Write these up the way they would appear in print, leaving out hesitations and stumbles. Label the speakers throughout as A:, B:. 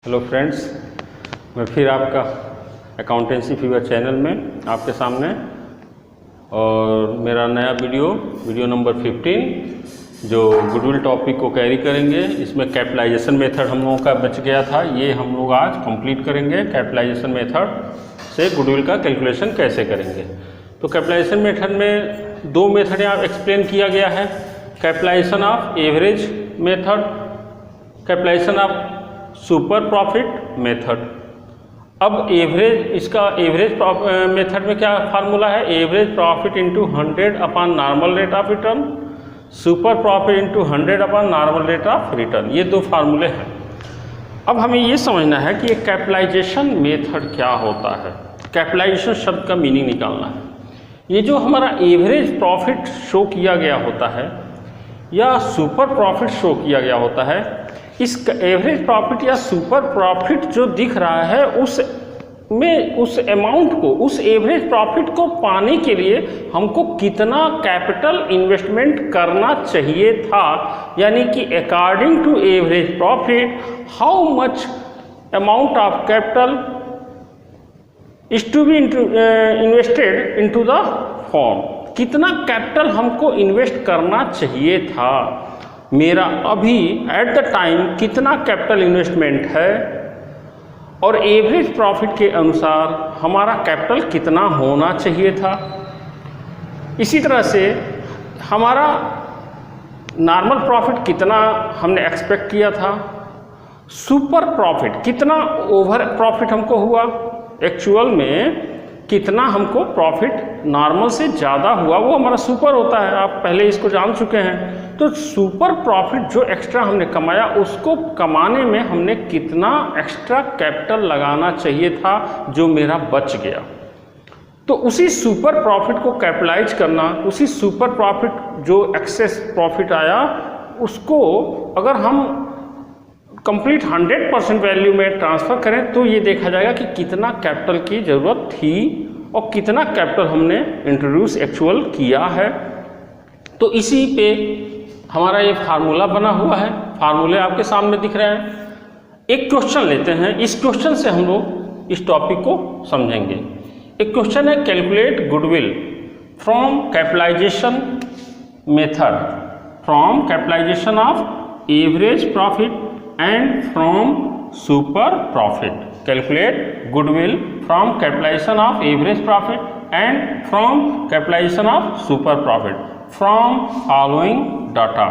A: Hello friends, मैं फिर आपका अकाउंटेंसी फीवर चैनल में आपके सामने और मेरा नया वीडियो नंबर 15 जो गुडविल टॉपिक को कैरी करेंगे। इसमें कैपिटलाइजेशन मेथड हम लोगों का बच गया था, ये हम लोग आज कंप्लीट करेंगे। कैपिटलाइजेशन मेथड से गुडविल का कैलकुलेशन कैसे करेंगे। तो कैपिटलाइजेशन मेथड में दो मेथड यहाँ एक्सप्लेन किया गया है, capitalisation of average method, capitalisation of super profit method. अब इसका एवरेज मेथड में क्या फार्मूला है, average profit into 100 upon normal rate of return, super profit into 100 upon normal rate of return. ये दो फार्मूले हैं। अब हमें ये समझना है कि ये कैपिटलाइजेशन मेथड क्या होता है। कैपिटलाइजेशन शब्द का मीनिंग निकालना है। ये जो हमारा एवरेज प्रॉफिट शो किया गया होता है या सुपर प्रॉफिट शो किया गया होता है, इस एवरेज प्रॉफिट या सुपर प्रॉफिट जो दिख रहा है उस अमाउंट को, उस एवरेज प्रॉफिट को पाने के लिए हमको कितना कैपिटल इन्वेस्टमेंट करना चाहिए था, यानी कि according to average profit how much amount of capital is to be invested into the form. कितना कैपिटल हमको इन्वेस्ट करना चाहिए था, मेरा अभी एट द टाइम कितना कैपिटल इन्वेस्टमेंट है और एवरेज प्रॉफिट के अनुसार हमारा कैपिटल कितना होना चाहिए था। इसी तरह से हमारा नॉर्मल प्रॉफिट कितना हमने एक्सपेक्ट किया था, सुपर प्रॉफिट कितना ओवर प्रॉफिट हमको हुआ, एक्चुअल में कितना हमको प्रॉफिट नॉर्मल से ज़्यादा हुआ, वो हमारा सुपर होता है। आप पहले इसको जान चुके हैं। तो सुपर प्रॉफिट जो एक्स्ट्रा हमने कमाया, उसको कमाने में हमने कितना एक्स्ट्रा कैपिटल लगाना चाहिए था जो मेरा बच गया। तो उसी सुपर प्रॉफिट को कैपिटलाइज करना, उसी सुपर प्रॉफिट जो एक्सेस प्रॉफिट आया उसको अगर हम कंप्लीट 100% वैल्यू में ट्रांसफ़र करें तो ये देखा जाएगा कि कितना कैपिटल की ज़रूरत थी और कितना कैपिटल हमने इंट्रोड्यूस एक्चुअल किया है। तो इसी पे हमारा ये फार्मूला बना हुआ है। फार्मूले आपके सामने दिख रहे हैं। एक क्वेश्चन लेते हैं, इस क्वेश्चन से हम लोग इस टॉपिक को समझेंगे। एक क्वेश्चन है, calculate goodwill from capitalisation method, from capitalisation of average profit and from super profit. Calculate goodwill from capitalization of average profit and from capitalization of super profit from following data.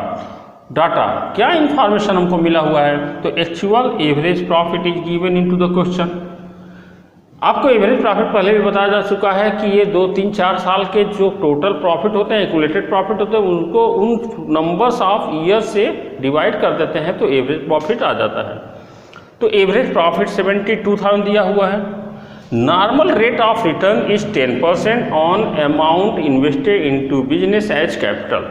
A: क्या information हमको मिला हुआ है, तो actual average profit is given into the question. आपको average profit पहले भी बताया जा चुका है कि ये 2, 3, 4 साल के जो टोटल प्रॉफिट होते हैं, एक्यूमुलेटेड प्रॉफिट होते हैं, उनको उन नंबर्स ऑफ ईयर से डिवाइड कर देते हैं तो एवरेज प्रॉफिट आ जाता है। तो एवरेज प्रॉफिट 72,000 दिया हुआ है। Normal rate of return is 10% on amount invested into business as capital.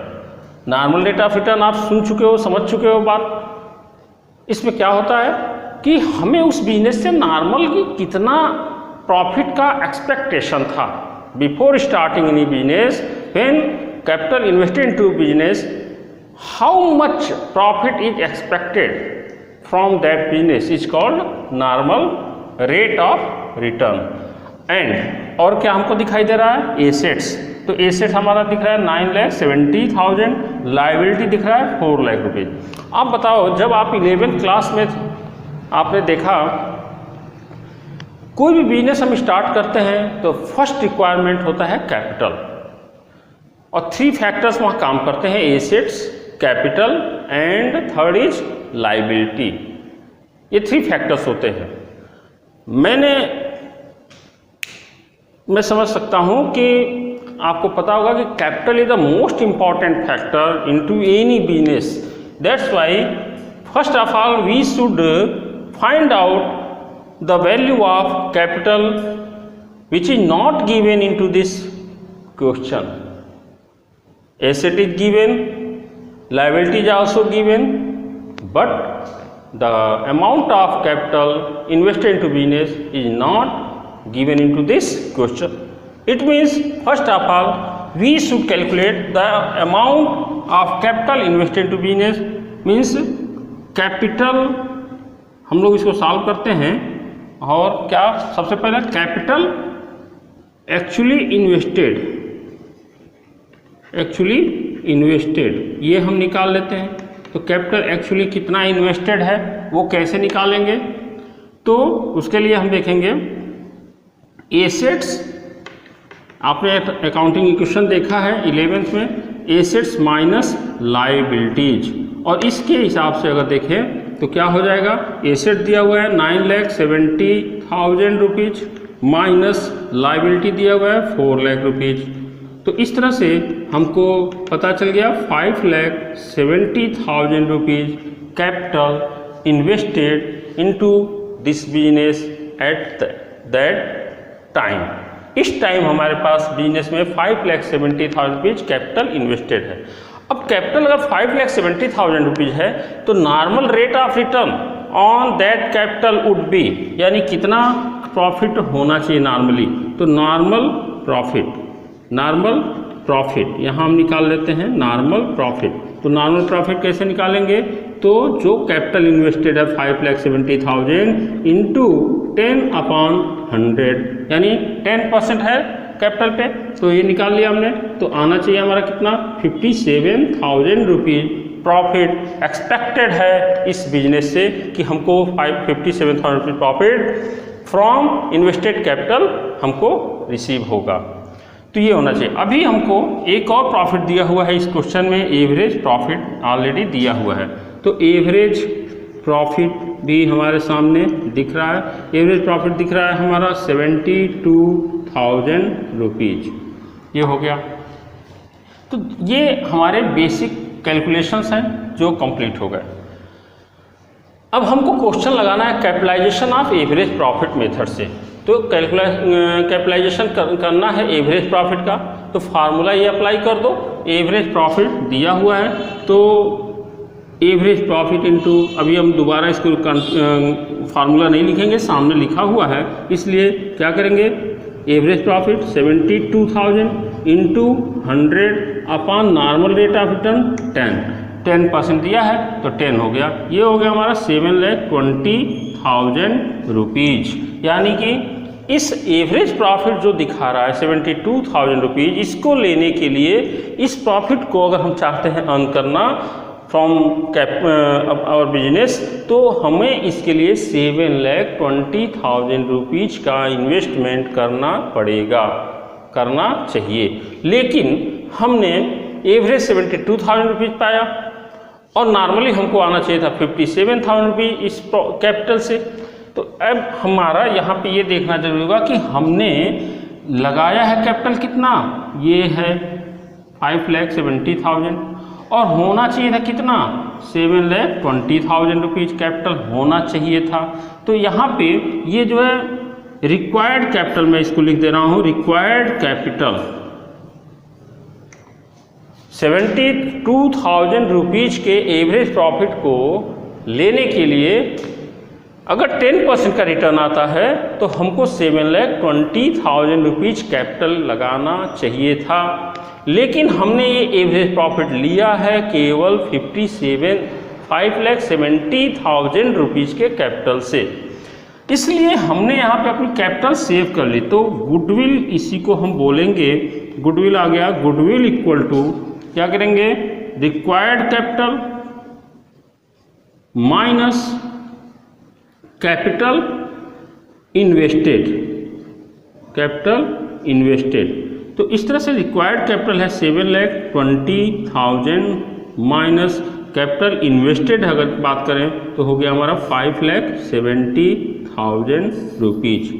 A: Normal rate of return आप सुन चुके हो, समझ चुके हो बात। इसमें क्या होता है कि हमें उस बिजनेस से नॉर्मल की कितना प्रॉफिट का एक्सपेक्टेशन था before starting any business, when capital invested into business, how much profit is expected from that business is called normal rate of return. And और क्या हमको दिखाई दे रहा है, एसेट्स। तो एसेट हमारा दिख रहा है 9,70,000, लायबिलिटी दिख रहा है 4 लाख रुपीज। आप बताओ, जब आप 11th क्लास में आपने देखा कोई भी बिजनेस हम स्टार्ट करते हैं तो फर्स्ट रिक्वायरमेंट होता है कैपिटल, और 3 फैक्टर्स वहाँ काम करते हैं, assets, capital and third is liability. ये 3 फैक्टर्स होते हैं। मैं समझ सकता हूँ कि आपको पता होगा कि capital is the most important factor into any business. That's why first of all we should find out the value of capital which is not given into this question. Asset is given, liability is also given, but the amount of capital invested into business is not given into this question. It means first of all we should calculate the amount of capital invested into business, means capital हम लोग इसको solve करते हैं। और क्या सबसे पहले capital actually invested ये हम निकाल लेते हैं। तो कैपिटल एक्चुअली कितना इन्वेस्टेड है वो कैसे निकालेंगे, तो उसके लिए हम देखेंगे एसेट्स, आपने अकाउंटिंग इक्वेशन देखा है 11th में, एसेट्स माइनस लायबिलिटीज, और इसके हिसाब से अगर देखें तो क्या हो जाएगा, एसेट दिया हुआ है 9,70,000 रुपीज माइनस लायबिलिटी दिया हुआ है 4 लाख रुपीज। तो इस तरह से हमको पता चल गया 5,70,000 rupees capital invested into this business at that time. इस टाइम हमारे पास बिजनेस में 5,70,000 रुपीज कैपिटल इन्वेस्टेड है। अब कैपिटल अगर 5,70,000 रुपीज है तो normal rate of return on that capital would be, यानी कितना प्रॉफिट होना चाहिए नॉर्मली, तो नॉर्मल प्रॉफिट यहाँ हम निकाल लेते हैं नॉर्मल प्रॉफिट। तो नॉर्मल प्रॉफिट कैसे निकालेंगे, तो जो कैपिटल इन्वेस्टेड है 5,70,000 इंटू 10/100, यानी 10% है कैपिटल पे, तो ये निकाल लिया हमने। तो आना चाहिए हमारा कितना, 57,000 रुपीज प्रॉफिट एक्सपेक्टेड है इस बिजनेस से, कि हमको 57,000 rupees profit from invested capital हमको रिसीव होगा। तो ये होना चाहिए। अभी हमको एक और प्रॉफिट दिया हुआ है इस क्वेश्चन में, एवरेज प्रॉफिट ऑलरेडी दिया हुआ है। तो एवरेज प्रॉफिट भी हमारे सामने दिख रहा है, एवरेज प्रॉफिट दिख रहा है हमारा 72,000 रुपीज, ये हो गया। तो ये हमारे बेसिक कैलकुलेशंस हैं जो कंप्लीट हो गए। अब हमको क्वेश्चन लगाना है capitalisation of average profit method से। तो कैपिटलाइजेशन करना है एवरेज प्रॉफिट का, तो फार्मूला ये अप्लाई कर दो। एवरेज प्रॉफिट दिया हुआ है तो एवरेज प्रॉफिट इनटू, अभी हम दोबारा इसको फार्मूला नहीं लिखेंगे, सामने लिखा हुआ है, इसलिए क्या करेंगे, average profit 72,000 into 100 upon normal rate of return 10% दिया है तो 10 हो गया। ये हो गया हमारा 7,20,000 रुपीज। यानी कि इस एवरेज प्रॉफिट जो दिखा रहा है 72,000 रुपीज, इसको लेने के लिए इस प्रॉफिट को अगर हम चाहते हैं अर्न करना फ्रॉम आवर बिजनेस, तो हमें इसके लिए 7,20,000 रुपीज का इन्वेस्टमेंट करना चाहिए। लेकिन हमने एवरेज 72,000 रुपीज पाया और नॉर्मली हमको आना चाहिए था 57,000 रुपीज इस कैपिटल से। तो अब हमारा यहाँ पे ये देखना जरूरी होगा कि हमने लगाया है कैपिटल कितना, ये है 5,70,000 और होना चाहिए था कितना, 7,20,000 रुपीज कैपिटल होना चाहिए था। तो यहाँ पे ये जो है रिक्वायर्ड कैपिटल, मैं इसको लिख दे रहा हूँ, रिक्वायर्ड कैपिटल 72,000 रुपीज के एवरेज प्रॉफिट को लेने के लिए अगर 10% का रिटर्न आता है तो हमको 7,20,000 रुपीज कैपिटल लगाना चाहिए था। लेकिन हमने ये एवरेज प्रॉफिट लिया है केवल 5,70,000 रुपीज के कैपिटल से, इसलिए हमने यहाँ पे अपनी कैपिटल सेव कर ली। तो गुडविल, इसी को हम बोलेंगे गुडविल आ गया। गुडविल इक्वल टू क्या करेंगे, required capital minus capital invested. तो इस तरह से रिक्वायर्ड कैपिटल है 7,20,000 माइनस कैपिटल इन्वेस्टेड, अगर बात करें तो हो गया हमारा 5,70,000 रुपीज।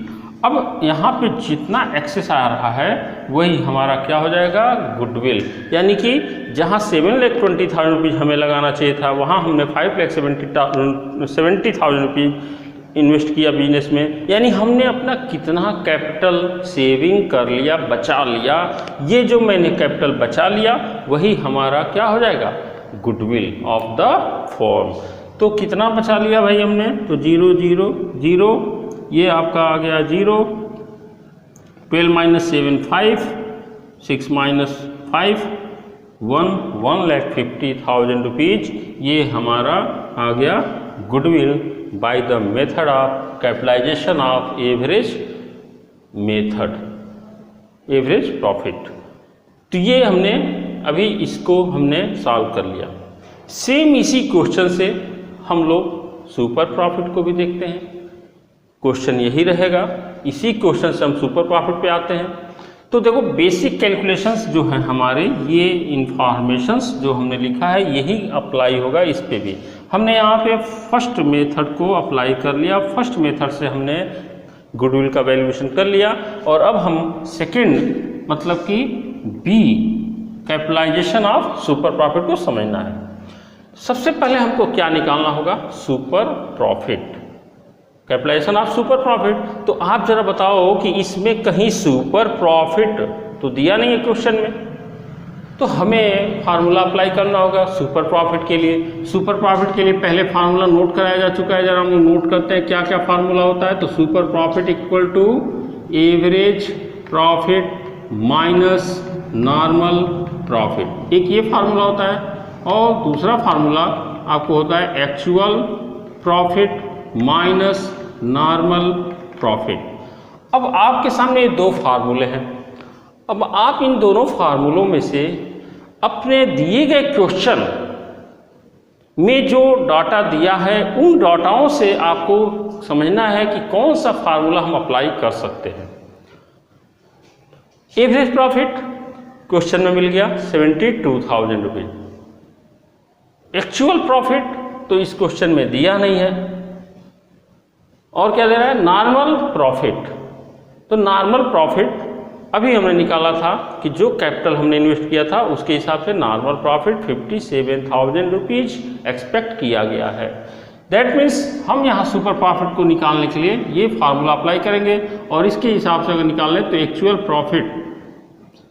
A: अब यहाँ पे जितना एक्सेस आ रहा है वही हमारा क्या हो जाएगा, गुडविल। यानी कि जहाँ 7,20,000 रुपीज हमें लगाना चाहिए था, वहाँ हमने 5,70,000 रुपीज इन्वेस्ट किया बिजनेस में। यानी हमने अपना कितना कैपिटल सेविंग कर लिया, बचा लिया। ये जो मैंने कैपिटल बचा लिया वही हमारा क्या हो जाएगा, गुडविल ऑफ द फॉर्म। तो कितना बचा लिया भाई हमने, तो 0 0 0, ये आपका आ गया 0, 12 - 7 5, 6 - 5 1,50,000 रुपीज, ये हमारा आ गया goodwill by the method of capitalisation of average method, average profit. तो ये हमने अभी इसको हमने सॉल्व कर लिया। सेम इसी क्वेश्चन से हम लोग सुपर प्रॉफिट को भी देखते हैं। क्वेश्चन यही रहेगा, इसी क्वेश्चन से हम सुपर प्रॉफिट पे आते हैं। तो देखो बेसिक कैलकुलेशंस जो हैं हमारे, ये इंफॉर्मेशंस जो हमने लिखा है यही अप्लाई होगा इस पे भी। हमने यहाँ पे फर्स्ट मेथड को अप्लाई कर लिया, फर्स्ट मेथड से हमने गुडविल का वैल्यूएशन कर लिया, और अब हम सेकंड मतलब कि B capitalisation of super profit को समझना है। सबसे पहले हमको क्या निकालना होगा? Super profit, capitalisation of super profit. तो आप जरा बताओ कि इसमें कहीं सुपर प्रॉफिट तो दिया नहीं है क्वेश्चन में, तो हमें फार्मूला अप्लाई करना होगा सुपर प्रॉफिट के लिए। सुपर प्रॉफिट के लिए पहले फार्मूला नोट कराया जा चुका है, जरा हम नोट करते हैं क्या क्या फार्मूला होता है। तो super profit equal to average profit minus normal profit, एक ये फार्मूला होता है। और दूसरा फार्मूला आपको होता है actual profit minus normal profit. अब आपके सामने ये दो फार्मूले हैं। अब आप इन दोनों फार्मूलों में से अपने दिए गए क्वेश्चन में जो डाटा दिया है उन डाटाओं से आपको समझना है कि कौन सा फार्मूला हम अप्लाई कर सकते हैं। एवरेज प्रॉफिट क्वेश्चन में मिल गया 72,000 रुपये। एक्चुअल प्रॉफिट तो इस क्वेश्चन में दिया नहीं है। और क्या दे रहा है? Normal profit. तो नॉर्मल प्रॉफिट अभी हमने निकाला था कि जो कैपिटल हमने इन्वेस्ट किया था उसके हिसाब से नॉर्मल प्रॉफिट 57,000 रुपीज एक्सपेक्ट किया गया है। दैट मीन्स हम यहाँ सुपर प्रॉफिट को निकालने के लिए ये फार्मूला अप्लाई करेंगे, और इसके हिसाब से अगर निकाल लें तो एक्चुअल प्रॉफिट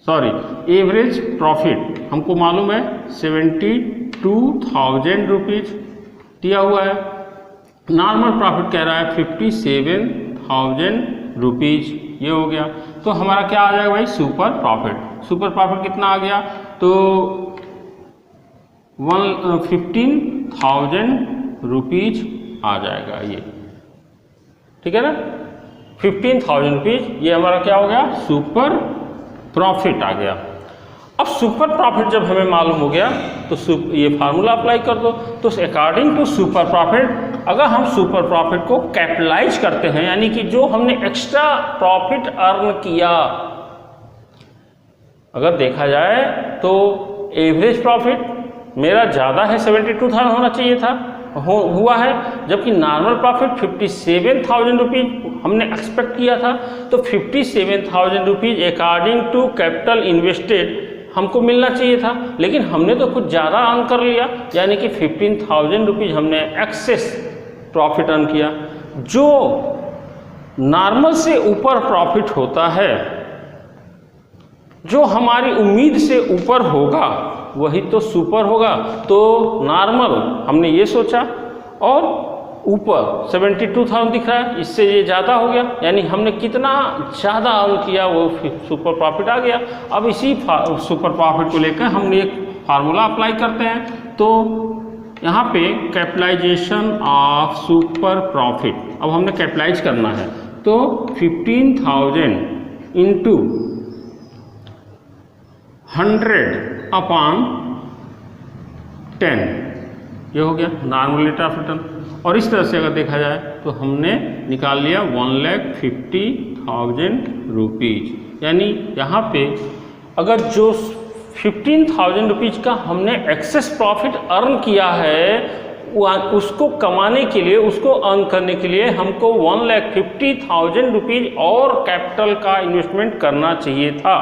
A: एवरेज प्रॉफिट हमको मालूम है 72,000 रुपीज दिया हुआ है। नॉर्मल प्रॉफिट कह रहा है 57,000 रुपीज, ये हो गया। तो हमारा क्या आ जाएगा भाई? Super profit. सुपर प्रॉफिट कितना आ गया? तो 15,000 रुपीज आ जाएगा ये, ठीक है ना? 15,000 रुपीज, ये हमारा क्या हो गया? सुपर प्रॉफिट आ गया। अब सुपर प्रॉफिट जब हमें मालूम हो गया तो ये फार्मूला अप्लाई कर दो। तो अकॉर्डिंग टू सुपर प्रॉफिट, अगर हम सुपर प्रॉफिट को कैपिटलाइज करते हैं, यानी कि जो हमने एक्स्ट्रा प्रॉफिट अर्न किया, अगर देखा जाए तो एवरेज प्रॉफिट मेरा ज़्यादा है, 72,000 होना चाहिए था, हुआ है, जबकि नॉर्मल प्रॉफिट 57,000 रुपीज हमने एक्सपेक्ट किया था। तो 57,000 rupees according to capital invested हमको मिलना चाहिए था, लेकिन हमने तो कुछ ज़्यादा अर्न कर लिया, यानी कि 15,000 रुपीज हमने एक्सेस प्रॉफिट अर्न किया। जो नॉर्मल से ऊपर प्रॉफिट होता है, जो हमारी उम्मीद से ऊपर होगा वही तो सुपर होगा। तो नॉर्मल हमने ये सोचा, और ऊपर 72,000 दिख रहा है, इससे ये ज़्यादा हो गया, यानी हमने कितना ज़्यादा अर्न किया वो सुपर प्रॉफिट आ गया। अब इसी सुपर प्रॉफिट को लेकर हमने एक फार्मूला अप्लाई करते हैं। तो यहाँ पे कैपिटलाइजेशन ऑफ सुपर प्रॉफिट, अब हमने कैपिटलाइज करना है। तो 15,000 इंटू 100/10, ये हो गया नॉर्मल रेट ऑफ रिटर्न। और इस तरह से अगर देखा जाए तो हमने निकाल लिया 1,50,000 रुपीज, यानी यहाँ पे अगर जो 15,000 रुपीज का हमने एक्सेस प्रॉफिट अर्न किया है, उसको कमाने के लिए, उसको अर्न करने के लिए हमको 1,50,000 रुपीज और कैपिटल का इन्वेस्टमेंट करना चाहिए था,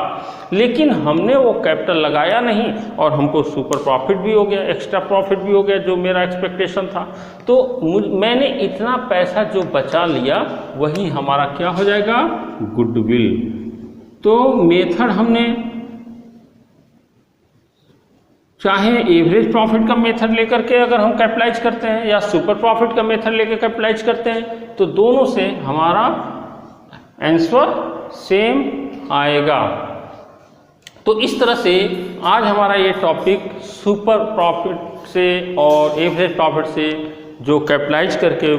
A: लेकिन हमने वो कैपिटल लगाया नहीं और हमको सुपर प्रॉफिट भी हो गया, एक्स्ट्रा प्रॉफिट भी हो गया जो मेरा एक्सपेक्टेशन था। तो मैंने इतना पैसा जो बचा लिया वही हमारा क्या हो जाएगा? गुडविल। तो मेथड हमने चाहे एवरेज प्रॉफिट का मेथड लेकर के अगर हम कैपिटलाइज करते हैं या सुपर प्रॉफिट का मेथड लेकर कैपिटलाइज करते हैं, तो दोनों से हमारा आंसर सेम आएगा। तो इस तरह से आज हमारा ये टॉपिक सुपर प्रॉफिट से और एवरेज प्रॉफिट से जो कैपिटलाइज करके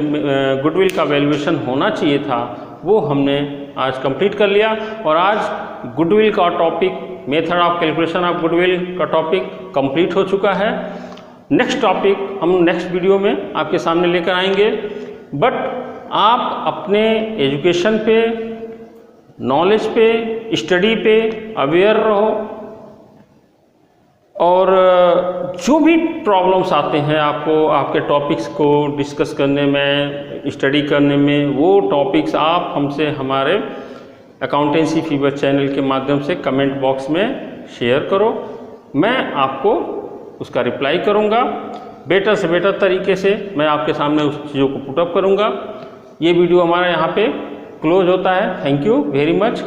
A: गुडविल का वैल्यूएशन होना चाहिए था वो हमने आज कंप्लीट कर लिया। और आज गुडविल का topic, method of calculation of goodwill का टॉपिक कंप्लीट हो चुका है। नेक्स्ट टॉपिक हम नेक्स्ट वीडियो में आपके सामने लेकर आएंगे। बट आप अपने एजुकेशन पे, नॉलेज पे, स्टडी पे अवेयर रहो और जो भी प्रॉब्लम्स आते हैं आपको आपके टॉपिक्स को डिस्कस करने में, स्टडी करने में, वो टॉपिक्स आप हमसे हमारे अकाउंटेंसी फीवर चैनल के माध्यम से कमेंट बॉक्स में शेयर करो। मैं आपको उसका रिप्लाई करूँगा। बेटर से बेटर तरीके से मैं आपके सामने उस चीज़ों को पुटअप करूँगा। ये वीडियो हमारा यहाँ पे क्लोज होता है। Thank you very much.